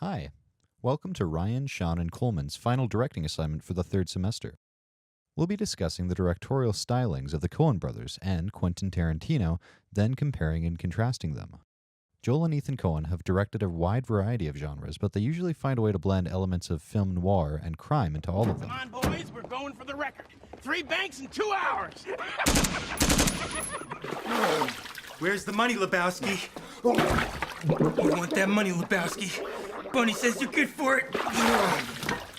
Hi, welcome to Ryan, Sean, and Coleman's final directing assignment for the third semester. We'll be discussing the directorial stylings of the Coen brothers and Quentin Tarantino, then comparing and contrasting them. Joel and Ethan Coen have directed a wide variety of genres, but they usually find a way to blend elements of film noir and crime into all of them. Come on, boys, we're going for the record. 3 banks in 2 hours. Where's the money, Lebowski? You want that money, Lebowski? Bunny says you're good for it.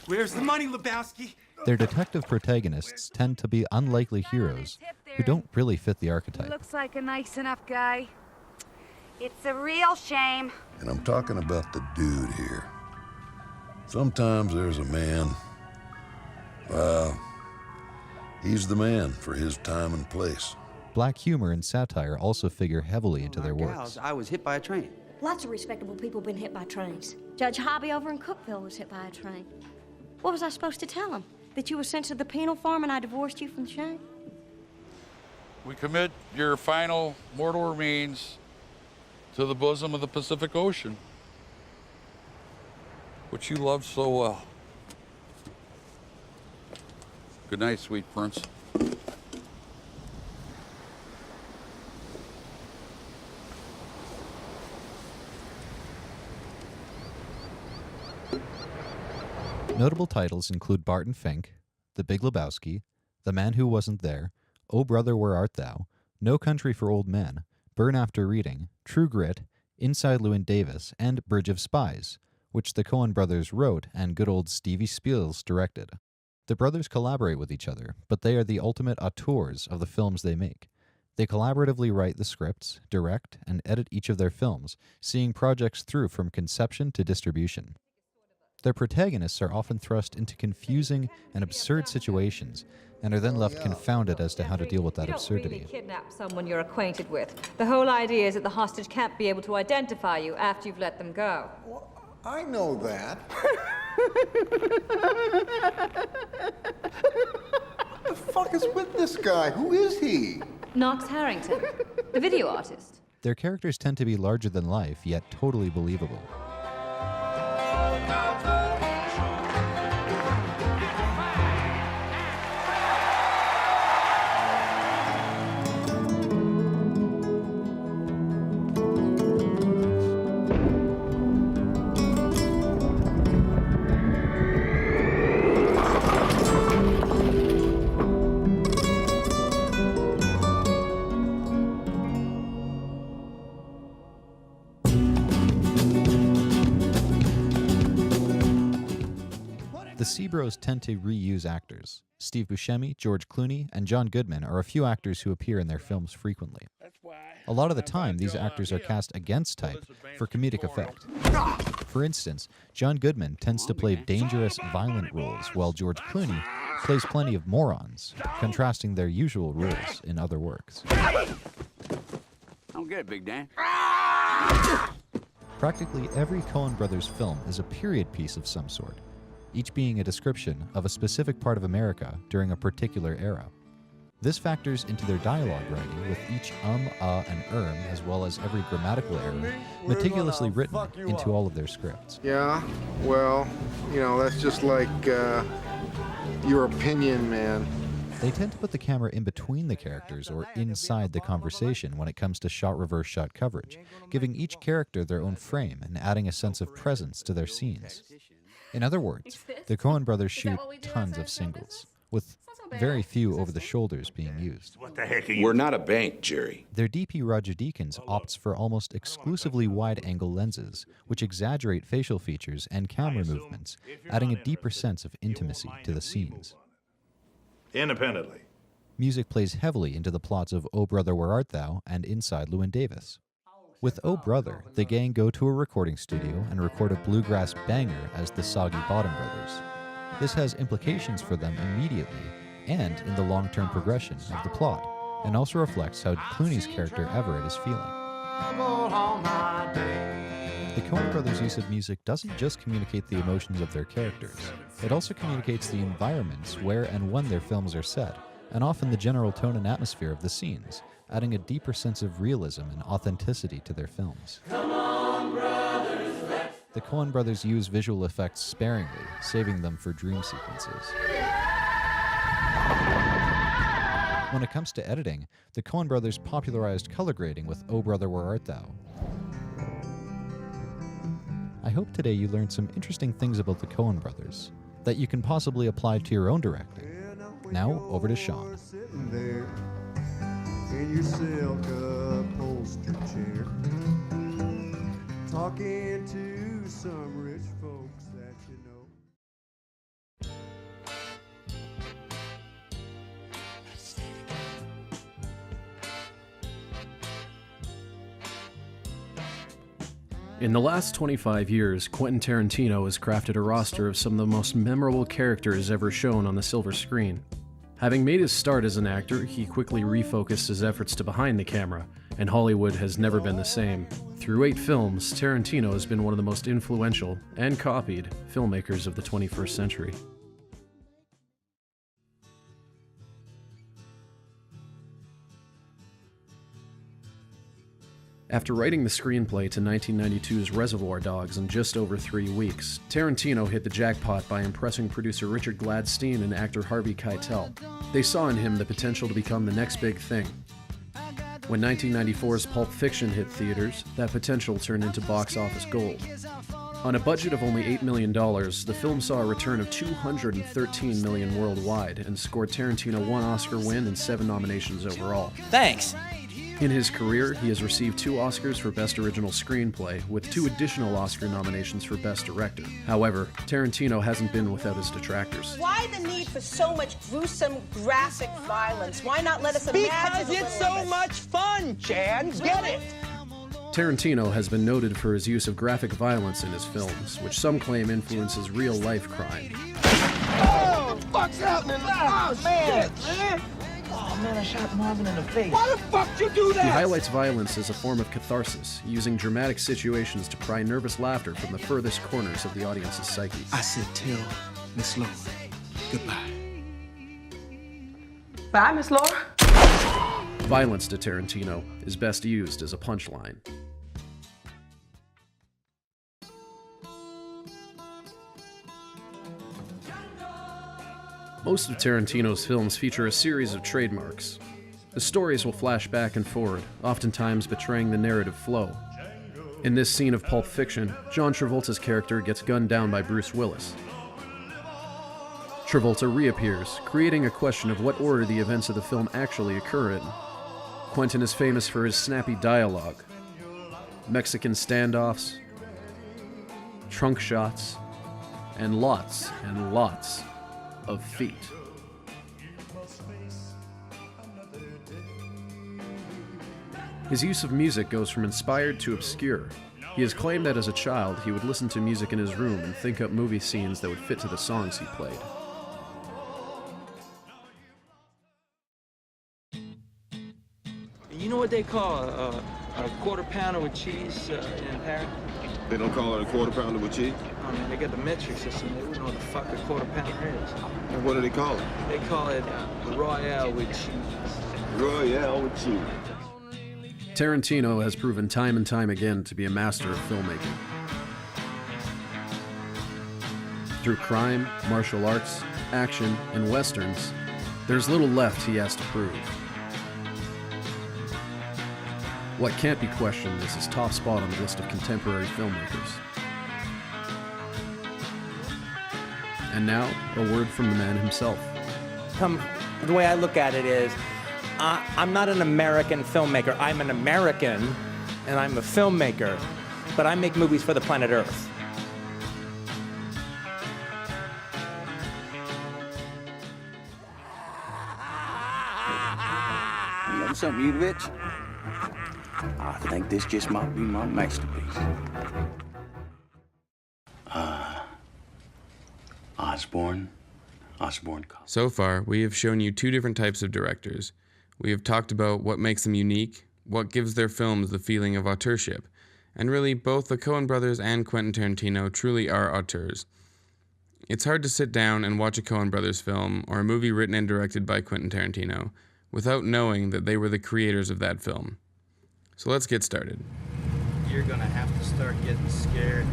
Where's the money, Lebowski? Their detective protagonists tend to be unlikely heroes who don't really fit the archetype. Looks like a nice enough guy. It's a real shame. And I'm talking about the dude here. Sometimes there's a man, he's the man for his time and place. Black humor and satire also figure heavily into their works. I was hit by a train. Lots of respectable people have been hit by trains. Judge Hobby over in Cookville was hit by a train. What was I supposed to tell him? That you were sent to the penal farm and I divorced you from Shane? We commit your final mortal remains to the bosom of the Pacific Ocean, which you loved so well. Good night, sweet prince. Notable titles include Barton Fink, The Big Lebowski, The Man Who Wasn't There, Oh Brother, Where Art Thou, No Country for Old Men, Burn After Reading, True Grit, Inside Llewyn Davis, and Bridge of Spies, which the Coen brothers wrote and good old Stevie Spiels directed. The brothers collaborate with each other, but they are the ultimate auteurs of the films they make. They collaboratively write the scripts, direct, and edit each of their films, seeing projects through from conception to distribution. Their protagonists are often thrust into confusing and absurd situations and are then left confounded as to how to deal with that absurdity. You don't really kidnap someone you're acquainted with. The whole idea is that the hostage can't be able to identify you after you've let them go. Well, I know that. What the fuck is with this guy? Who is he? Knox Harrington, the video artist. Their characters tend to be larger than life, yet totally believable. The Seabros tend to reuse actors. Steve Buscemi, George Clooney, and John Goodman are a few actors who appear in their films frequently. A lot of the time, these actors are cast against type for comedic effect. For instance, John Goodman tends to play dangerous, violent roles, while George Clooney plays plenty of morons, contrasting their usual roles in other works. Don't get it, Big Dan. Practically every Coen brothers film is a period piece of some sort, each being a description of a specific part of America during a particular era. This factors into their dialogue writing, with each and as well as every grammatical error meticulously written into all of their scripts. Yeah, well, that's just like your opinion, man. They tend to put the camera in between the characters or inside the conversation when it comes to shot-reverse shot coverage, giving each character their own frame and adding a sense of presence to their scenes. In other words, the Coen brothers shoot tons of singles, with very few over-the-shoulders being used. What the heck are you? We're not a bank, Jerry. Their DP Roger Deakins opts for almost exclusively wide-angle lenses, which exaggerate facial features and camera movements, adding a deeper sense of intimacy to the scenes. Independently. Music plays heavily into the plots of Oh Brother, Where Art Thou and Inside Llewyn Davis. With Oh Brother, the gang go to a recording studio and record a bluegrass banger as the Soggy Bottom Brothers. This has implications for them immediately and in the long-term progression of the plot, and also reflects how Clooney's character Everett is feeling. The Coen brothers' use of music doesn't just communicate the emotions of their characters, it also communicates the environments where and when their films are set, and often the general tone and atmosphere of the scenes, adding a deeper sense of realism and authenticity to their films. Come on, brothers, let's the Coen brothers use visual effects sparingly, saving them for dream sequences. When it comes to editing, the Coen brothers popularized color grading with Oh Brother, Where Art Thou? I hope today you learned some interesting things about the Coen brothers that you can possibly apply to your own directing. Now, over to Sean. In your silk upholstered chair, talking to some rich folks that you know. In the last 25 years, Quentin Tarantino has crafted a roster of some of the most memorable characters ever shown on the silver screen. Having made his start as an actor, he quickly refocused his efforts to behind the camera, and Hollywood has never been the same. Through 8 films, Tarantino has been one of the most influential and copied filmmakers of the 21st century. After writing the screenplay to 1992's Reservoir Dogs in just over 3 weeks, Tarantino hit the jackpot by impressing producer Richard Gladstein and actor Harvey Keitel. They saw in him the potential to become the next big thing. When 1994's Pulp Fiction hit theaters, that potential turned into box office gold. On a budget of only $8 million, the film saw a return of $213 million worldwide and scored Tarantino 1 Oscar win and 7 nominations overall. Thanks! In his career, he has received 2 Oscars for Best Original Screenplay, with 2 additional Oscar nominations for Best Director. However, Tarantino hasn't been without his detractors. Why the need for so much gruesome, graphic violence? Why not let us imagine? Because it's so much fun, Jan! Get it! Tarantino has been noted for his use of graphic violence in his films, which some claim influences real-life crime. Oh, what the fuck's happening? Oh, man! Shit, man! Oh man, I shot Marvin in the face. Why the fuck you do that? He highlights violence as a form of catharsis, using dramatic situations to pry nervous laughter from the furthest corners of the audience's psyche. I said tell Miss Laura goodbye. Bye, Miss Laura. Violence to Tarantino is best used as a punchline. Most of Tarantino's films feature a series of trademarks. The stories will flash back and forward, oftentimes betraying the narrative flow. In this scene of Pulp Fiction, John Travolta's character gets gunned down by Bruce Willis. Travolta reappears, creating a question of what order the events of the film actually occur in. Quentin is famous for his snappy dialogue, Mexican standoffs, trunk shots, and lots of feet. His use of music goes from inspired to obscure. He has claimed that as a child, he would listen to music in his room and think up movie scenes that would fit to the songs he played. You know what they call a quarter pounder with cheese in Paris? They don't call it a quarter pounder with cheese? I mean, they got the metric system. They wouldn't know what the fuck a quarter pounder is. And what do they call it? They call it Royale with cheese. Royale with cheese. Tarantino has proven time and time again to be a master of filmmaking. Through crime, martial arts, action, and westerns, there's little left he has to prove. What can't be questioned is his top spot on the list of contemporary filmmakers. And now, a word from the man himself. The way I look at it is, I'm not an American filmmaker. I'm an American, and I'm a filmmaker, but I make movies for the planet Earth. You know something, you bitch? I think this just might be my masterpiece. Osborne. So far, we have shown you 2 different types of directors. We have talked about what makes them unique, what gives their films the feeling of auteurship, and really, both the Coen brothers and Quentin Tarantino truly are auteurs. It's hard to sit down and watch a Coen brothers film, or a movie written and directed by Quentin Tarantino, without knowing that they were the creators of that film. So let's get started. You're gonna have to start getting scared.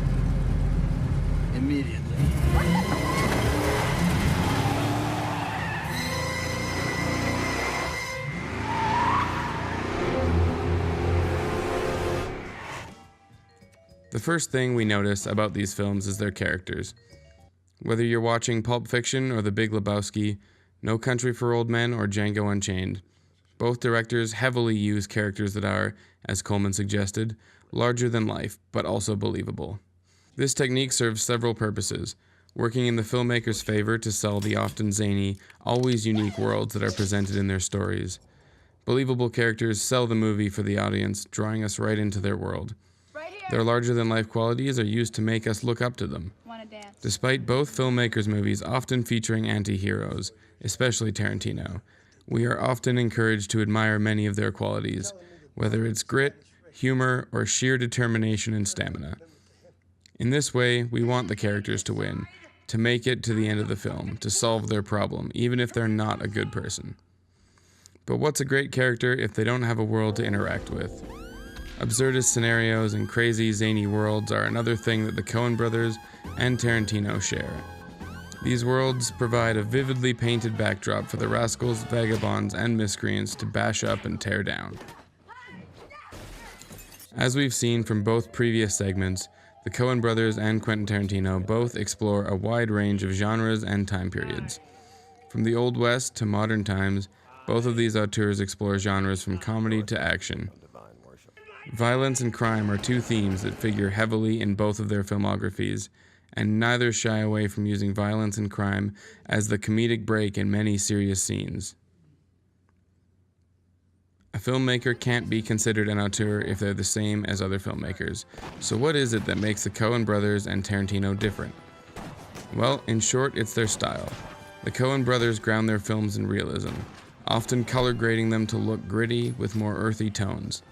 immediately. The first thing we notice about these films is their characters. Whether you're watching Pulp Fiction or The Big Lebowski, No Country for Old Men or Django Unchained, both directors heavily use characters that are, as Coleman suggested, larger than life, but also believable. This technique serves several purposes, working in the filmmaker's favor to sell the often zany, always unique worlds that are presented in their stories. Believable characters sell the movie for the audience, drawing us right into their world. Their larger-than-life qualities are used to make us look up to them. Despite both filmmakers' movies often featuring anti-heroes, especially Tarantino, we are often encouraged to admire many of their qualities, whether it's grit, humor, or sheer determination and stamina. In this way, we want the characters to win, to make it to the end of the film, to solve their problem, even if they're not a good person. But what's a great character if they don't have a world to interact with? Absurdist scenarios and crazy, zany worlds are another thing that the Coen brothers and Tarantino share. These worlds provide a vividly painted backdrop for the rascals, vagabonds, and miscreants to bash up and tear down. As we've seen from both previous segments, the Coen brothers and Quentin Tarantino both explore a wide range of genres and time periods. From the Old West to modern times, both of these auteurs explore genres from comedy to action. Violence and crime are two themes that figure heavily in both of their filmographies, and neither shy away from using violence and crime as the comedic break in many serious scenes. A filmmaker can't be considered an auteur if they're the same as other filmmakers. So what is it that makes the Coen brothers and Tarantino different? Well, in short, it's their style. The Coen brothers ground their films in realism, often color grading them to look gritty with more earthy tones.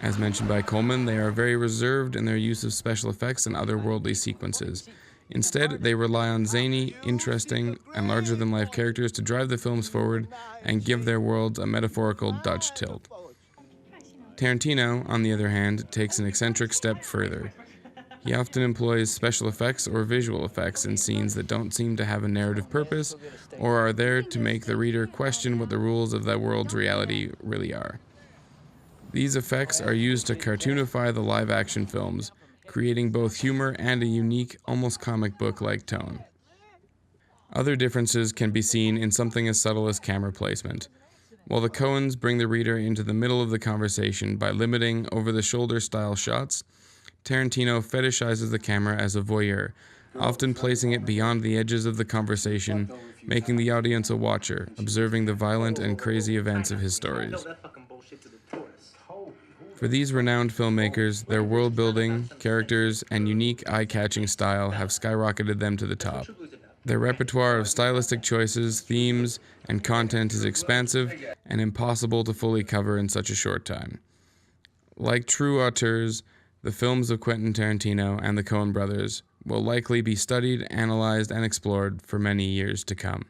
As mentioned by Coleman, they are very reserved in their use of special effects and otherworldly sequences. Instead, they rely on zany, interesting, and larger-than-life characters to drive the films forward and give their worlds a metaphorical Dutch tilt. Tarantino, on the other hand, takes an eccentric step further. He often employs special effects or visual effects in scenes that don't seem to have a narrative purpose or are there to make the reader question what the rules of that world's reality really are. These effects are used to cartoonify the live-action films, creating both humor and a unique, almost comic book-like tone. Other differences can be seen in something as subtle as camera placement. While the Coens bring the reader into the middle of the conversation by limiting over-the-shoulder style shots, Tarantino fetishizes the camera as a voyeur, often placing it beyond the edges of the conversation, making the audience a watcher, observing the violent and crazy events of his stories. For these renowned filmmakers, their world-building, characters, and unique eye-catching style have skyrocketed them to the top. Their repertoire of stylistic choices, themes, and content is expansive and impossible to fully cover in such a short time. Like true auteurs, the films of Quentin Tarantino and the Coen brothers will likely be studied, analyzed, and explored for many years to come.